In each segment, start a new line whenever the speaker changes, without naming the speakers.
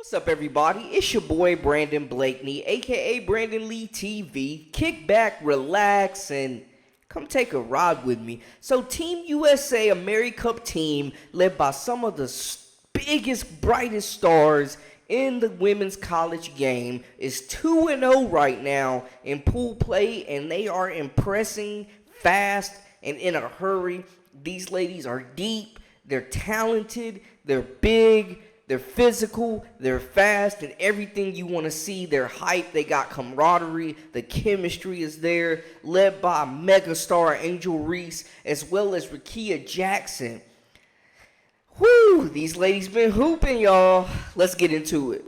What's up, everybody? It's your boy Brandon Blakeney, aka Brandon Lee TV. Kick back, relax, and come take a ride with me. So, Team USA Americup team, led by some of the biggest, brightest stars in the women's college game, is 2-0 right now in pool play, and they are impressing fast and in a hurry. These ladies are deep, they're talented, they're big, they're physical, they're fast, and everything you want to see. They're hype, they got camaraderie, the chemistry is there, led by megastar Angel Reese, as well as Rickea Jackson. Whew, these ladies been hooping, y'all. Let's get into it.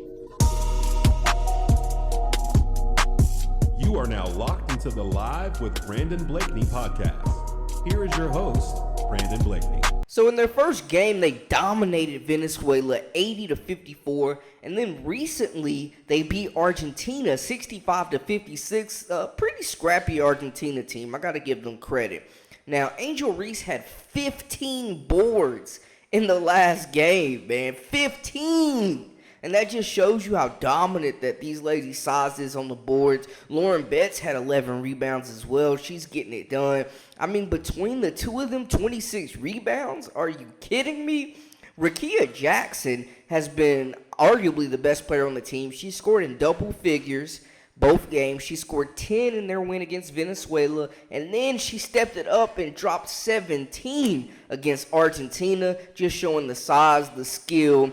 You are now locked into the Live with Brandon Blakeney podcast. Here is your host, Brandon Blakeney.
So in their first game, they dominated Venezuela 80-54, and then recently they beat Argentina 65-56. A pretty scrappy Argentina team. I got to give them credit. Now, Angel Reese had 15 boards in the last game, man. 15! And that just shows you how dominant that these ladies' size is on the boards. Lauren Betts had 11 rebounds as well. She's getting it done. I mean, between the two of them, 26 rebounds? Are you kidding me? Rickea Jackson has been arguably the best player on the team. She scored in double figures both games. She scored 10 in their win against Venezuela, and then she stepped it up and dropped 17 against Argentina, just showing the size, the skill,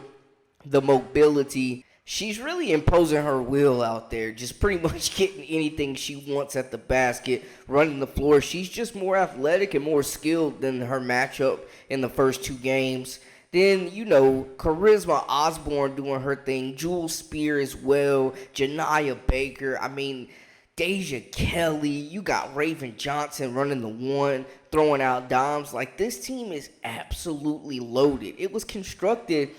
the mobility. She's really imposing her will out there, just pretty much getting anything she wants at the basket, running the floor. She's just more athletic and more skilled than her matchup in the first two games. Then, Charisma Osborne doing her thing, Jules Spear as well, Janiyah Baker. I mean, Deja Kelly. You got Raven Johnson running the one, throwing out dimes. Like, this team is absolutely loaded. It was constructed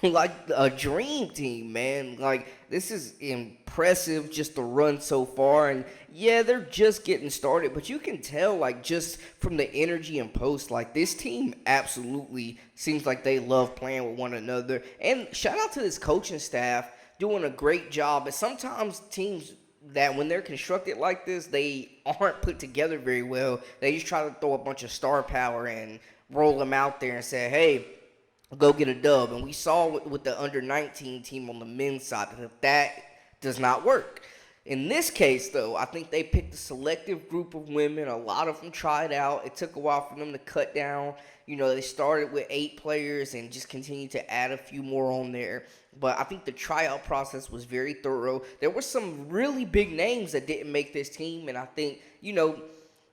like a dream team, man. Like, this is impressive, just the run so far. And yeah, they're just getting started, but you can tell, like, just from the energy and post, like, this team absolutely seems like they love playing with one another. And shout out to this coaching staff doing a great job. And sometimes teams that when they're constructed like this, they aren't put together very well. They just try to throw a bunch of star power and roll them out there and say, hey, go get a dub. And we saw with the under-19 team on the men's side that does not work. In this case, though, I think they picked a selective group of women. A lot of them tried out. It took a while for them to cut down. They started with 8 players and just continued to add a few more on there. But I think the tryout process was very thorough. There were some really big names that didn't make this team, and I think,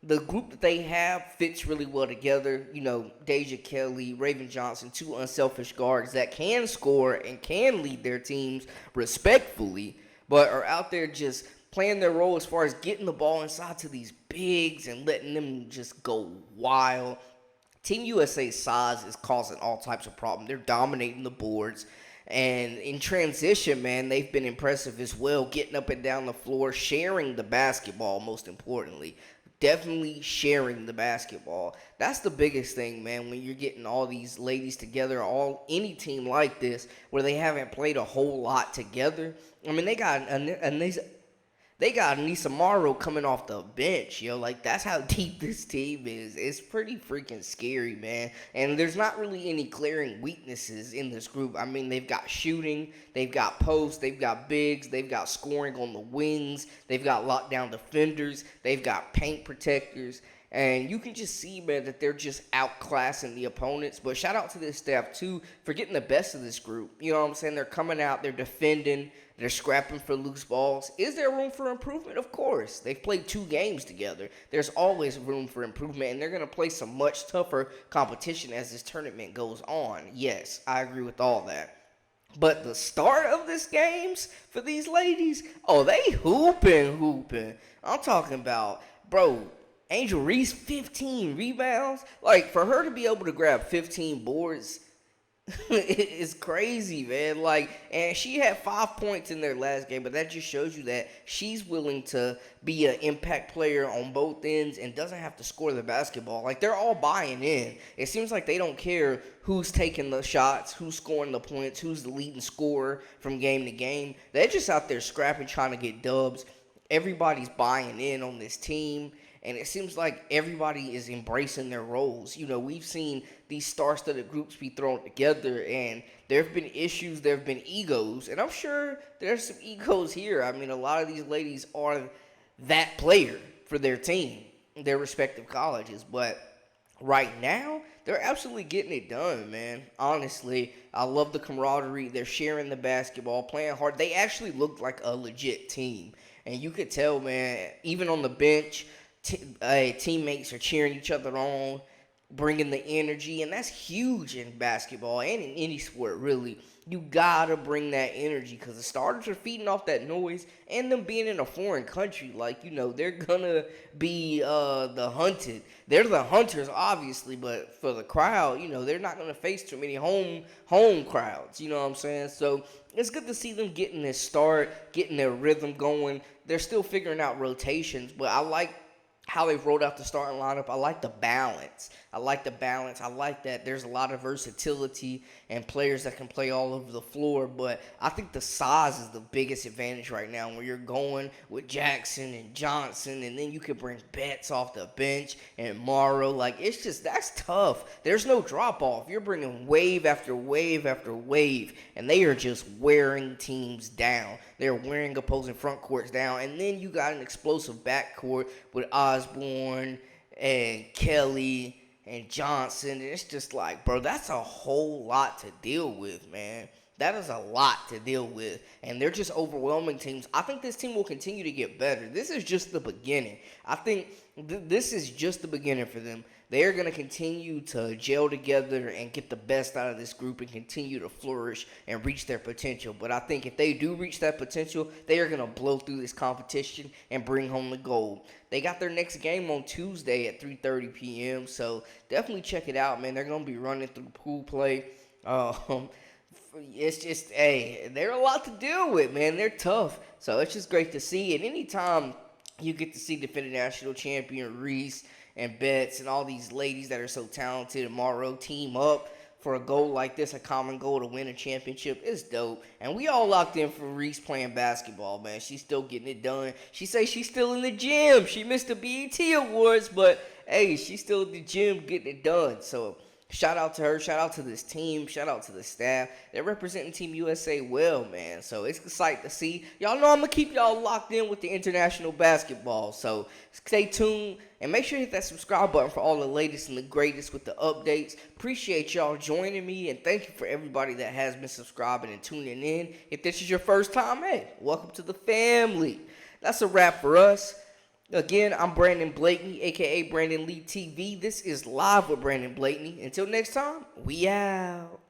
the group that they have fits really well together. Deja Kelly, Raven Johnson, 2 unselfish guards that can score and can lead their teams respectfully, but are out there just playing their role as far as getting the ball inside to these bigs and letting them just go wild. Team USA's size is causing all types of problems. They're dominating the boards. And in transition, man, they've been impressive as well, getting up and down the floor, sharing the basketball, most importantly. Definitely sharing the basketball. That's the biggest thing, man, when you're getting all these ladies together, any team like this, where they haven't played a whole lot together. I mean, they got Anissa Morrow coming off the bench, Like, that's how deep this team is. It's pretty freaking scary, man. And there's not really any glaring weaknesses in this group. I mean, they've got shooting, they've got posts, they've got bigs, they've got scoring on the wings, they've got lockdown defenders, they've got paint protectors. And you can just see, man, that they're just outclassing the opponents. But shout out to this staff, too, for getting the best of this group. You know what I'm saying? They're coming out, they're defending, they're scrapping for loose balls. Is there room for improvement? Of course. They've played 2 games together. There's always room for improvement, and they're going to play some much tougher competition as this tournament goes on. Yes, I agree with all that. But the start of this games for these ladies, they hooping. I'm talking about, bro, Angel Reese, 15 rebounds. Like, for her to be able to grab 15 boards, It's crazy, man. Like, and she had 5 points in their last game, but that just shows you that she's willing to be an impact player on both ends and doesn't have to score the basketball. Like, they're all buying in. It seems like they don't care who's taking the shots, who's scoring the points, who's the leading scorer from game to game. They're just out there scrapping, trying to get dubs. Everybody's buying in on this team. And it seems like everybody is embracing their roles. You know, we've seen these star-studded groups be thrown together, and there have been issues, there have been egos, and I'm sure there's some egos here. I mean, a lot of these ladies are that player for their team, their respective colleges, but right now, they're absolutely getting it done, man. Honestly, I love the camaraderie. They're sharing the basketball, playing hard. They actually looked like a legit team, and you could tell, man, even on the bench, teammates are cheering each other on, bringing the energy, and that's huge in basketball and in any sport, really. You gotta bring that energy because the starters are feeding off that noise, and them being in a foreign country, like, you know, they're gonna be the hunted. They're the hunters, obviously, but for the crowd, you know, they're not gonna face too many home crowds. You know what I'm saying? So it's good to see them getting this start, getting their rhythm going. They're still figuring out rotations, but I like how they've rolled out the starting lineup. I like the balance. I like that there's a lot of versatility and players that can play all over the floor. But I think the size is the biggest advantage right now where you're going with Jackson and Johnson, and then you can bring Betts off the bench and Morrow. Like, it's just, that's tough. There's no drop-off. You're bringing wave after wave after wave, and they are just wearing teams down. They're wearing opposing front courts down. And then you got an explosive backcourt with Osborne and Kelly and Johnson. And it's just like, bro, that's a whole lot to deal with, man. That is a lot to deal with. And they're just overwhelming teams. I think this team will continue to get better. This is just the beginning. I think this is just the beginning for them. They are going to continue to gel together and get the best out of this group and continue to flourish and reach their potential. But I think if they do reach that potential, they are going to blow through this competition and bring home the gold. They got their next game on Tuesday at 3:30 p.m., so definitely check it out, man. They're going to be running through pool play. It's just, hey, they're a lot to deal with, man. They're tough. So it's just great to see. And anytime you get to see defending national champion Reese and Betts and all these ladies that are so talented and Morrow team up for a goal like this, a common goal to win a championship, it's dope. And we all locked in for Reese playing basketball, man. She's still getting it done. She say she's still in the gym. She missed the BET Awards, but, hey, she's still in the gym getting it done. So shout out to her. Shout out to this team. Shout out to the staff. They're representing Team USA well, man. So it's exciting to see. Y'all know I'm going to keep y'all locked in with the international basketball. So stay tuned and make sure you hit that subscribe button for all the latest and the greatest with the updates. Appreciate y'all joining me, and thank you for everybody that has been subscribing and tuning in. If this is your first time, hey, welcome to the family. That's a wrap for us. Again, I'm Brandon Blakeney, a.k.a. Brandon Lee TV. This is Live with Brandon Blakeney. Until next time, we out.